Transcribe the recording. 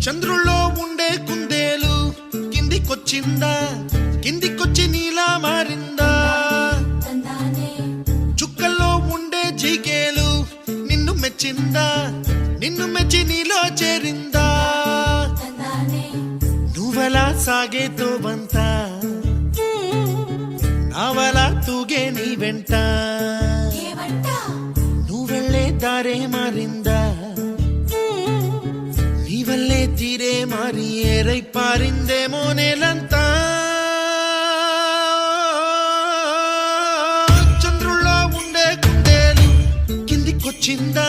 చంద్రుల్లో ఉండే కుందేలు కిందికొచ్చిందా, కిందికొచ్చి నీలా మారిందా? చుక్కల్లో ఉండే జీకేలు నిన్ను మెచ్చిందా, నిన్ను మెచ్చి నీలో చేరిందా? నువ్వలా సాగేతో బంత, నావలా తూగే నీ వెంట, నువ్వెళ్ళే దారే మారిందా, నీ వల్లే తీరే మారి ఏరై పారిందేమో నేలంతా. చంద్రుల్లో ఉండే కుందేలు కిందికొచ్చిందా,